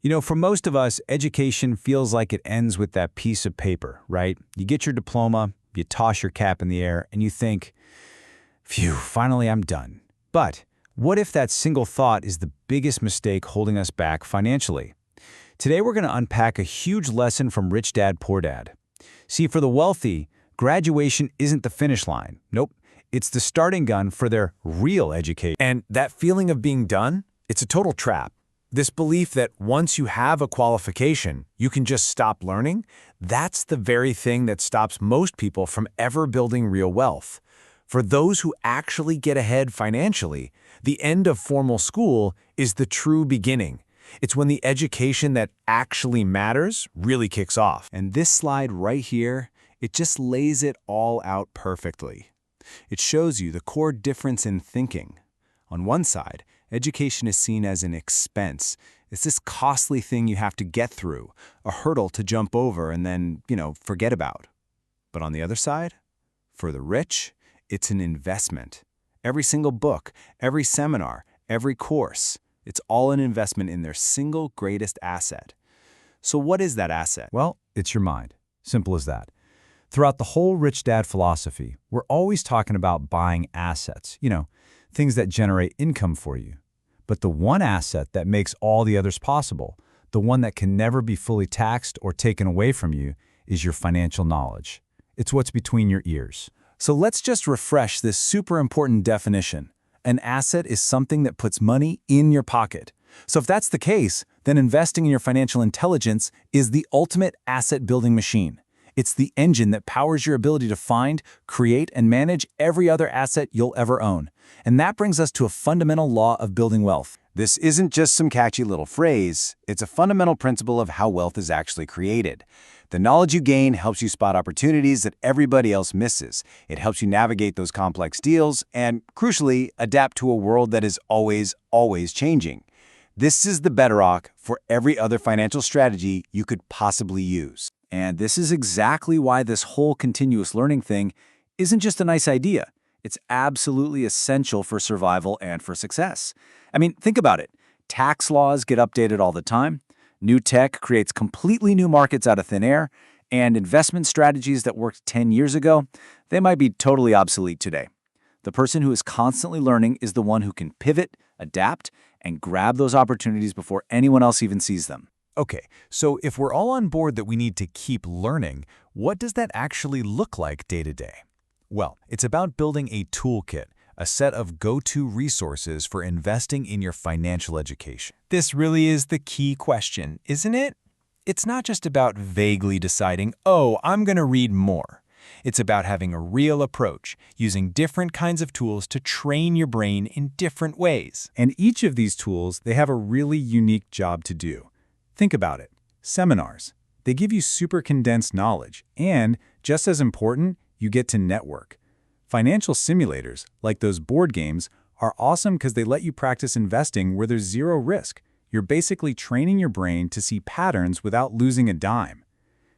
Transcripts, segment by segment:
You know, for most of us, education feels like it ends with that piece of paper, right? You get your diploma, you toss your cap in the air, and you think, phew, finally I'm done. But what if that single thought is the biggest mistake holding us back financially? Today we're going to unpack a huge lesson from Rich Dad, Poor Dad. See, for the wealthy, graduation isn't the finish line. Nope, it's the starting gun for their real education. And that feeling of being done, it's a total trap. This belief that once you have a qualification, you can just stop learning, that's the very thing that stops most people from ever building real wealth. For those who actually get ahead financially, the end of formal school is the true beginning. It's when the education that actually matters really kicks off. And this slide right here, it just lays it all out perfectly. It shows you the core difference in thinking. On one side, education is seen as an expense. It's this costly thing you have to get through, a hurdle to jump over and then, forget about. But on the other side, for the rich, it's an investment. Every single book, every seminar, every course, it's all an investment in their single greatest asset. So what is that asset? Well, it's your mind. Simple as that. Throughout the whole Rich Dad philosophy, we're always talking about buying assets, things that generate income for you. But the one asset that makes all the others possible, the one that can never be fully taxed or taken away from you, is your financial knowledge. It's what's between your ears. So let's just refresh this super important definition. An asset is something that puts money in your pocket. So if that's the case, then investing in your financial intelligence is the ultimate asset-building machine. It's the engine that powers your ability to find, create, and manage every other asset you'll ever own. And that brings us to a fundamental law of building wealth. This isn't just some catchy little phrase. It's a fundamental principle of how wealth is actually created. The knowledge you gain helps you spot opportunities that everybody else misses. It helps you navigate those complex deals and, crucially, adapt to a world that is always changing. This is the bedrock for every other financial strategy you could possibly use. And this is exactly why this whole continuous learning thing isn't just a nice idea. It's absolutely essential for survival and for success. I mean, think about it. Tax laws get updated all the time. New tech creates completely new markets out of thin air. And investment strategies that worked 10 years ago, they might be totally obsolete today. The person who is constantly learning is the one who can pivot, adapt, and grab those opportunities before anyone else even sees them. Okay, so if we're all on board that we need to keep learning, what does that actually look like day to day? Well, it's about building a toolkit, a set of go-to resources for investing in your financial education. This really is the key question, isn't it? It's not just about vaguely deciding, oh, I'm going to read more. It's about having a real approach, using different kinds of tools to train your brain in different ways. And each of these tools, they have a really unique job to do. Think about it. Seminars. They give you super condensed knowledge, and, just as important, you get to network. Financial simulators, like those board games, are awesome because they let you practice investing where there's zero risk. You're basically training your brain to see patterns without losing a dime.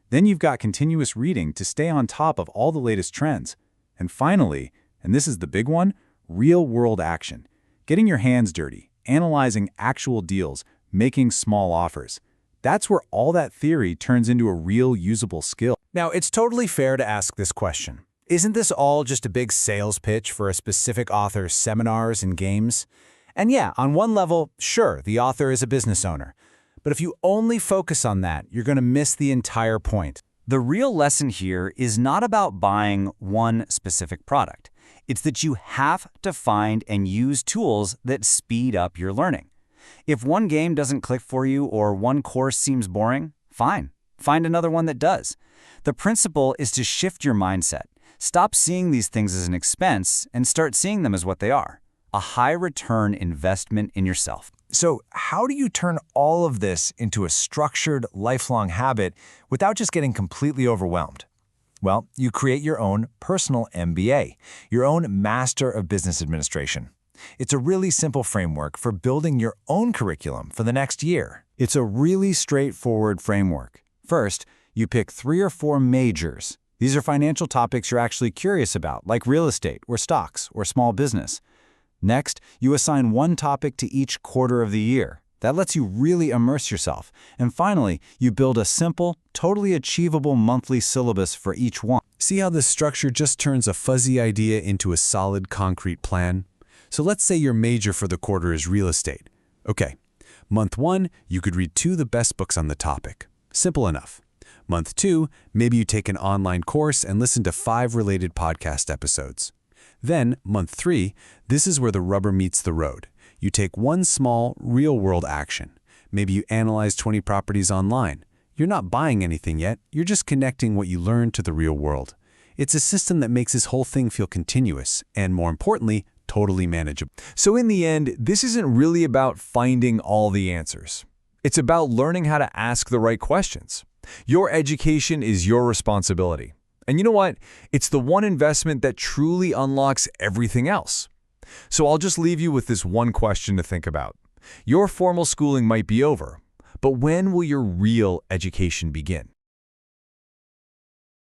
Then you've got continuous reading to stay on top of all the latest trends. And finally, and this is the big one, real-world action. Getting your hands dirty, analyzing actual deals, making small offers. That's where all that theory turns into a real usable skill. Now, it's totally fair to ask this question. Isn't this all just a big sales pitch for a specific author's seminars and games? And yeah, on one level, sure, the author is a business owner. But if you only focus on that, you're going to miss the entire point. The real lesson here is not about buying one specific product. It's that you have to find and use tools that speed up your learning. If one game doesn't click for you or one course seems boring, fine. Find another one that does. The principle is to shift your mindset. Stop seeing these things as an expense and start seeing them as what they are, a high-return investment in yourself. So how do you turn all of this into a structured, lifelong habit without just getting completely overwhelmed? Well, you create your own personal MBA, your own Master of Business Administration. It's a really simple framework for building your own curriculum for the next year. It's a really straightforward framework. First, you pick 3 or 4 majors. These are financial topics you're actually curious about, like real estate or stocks or small business. Next, you assign one topic to each quarter of the year. That lets you really immerse yourself. And finally, you build a simple, totally achievable monthly syllabus for each one. See how this structure just turns a fuzzy idea into a solid, concrete plan? So let's say your major for the quarter is real estate. Okay, month 1, you could read 2 of the best books on the topic. Simple enough. Month 2, maybe you take an online course and listen to 5 related podcast episodes. Then, month 3, this is where the rubber meets the road. You take one small, real-world action. Maybe you analyze 20 properties online. You're not buying anything yet, you're just connecting what you learned to the real world. It's a system that makes this whole thing feel continuous and, more importantly, totally manageable. So in the end, this isn't really about finding all the answers. It's about learning how to ask the right questions. Your education is your responsibility. And you know what? It's the one investment that truly unlocks everything else. So I'll just leave you with this one question to think about. Your formal schooling might be over, but when will your real education begin?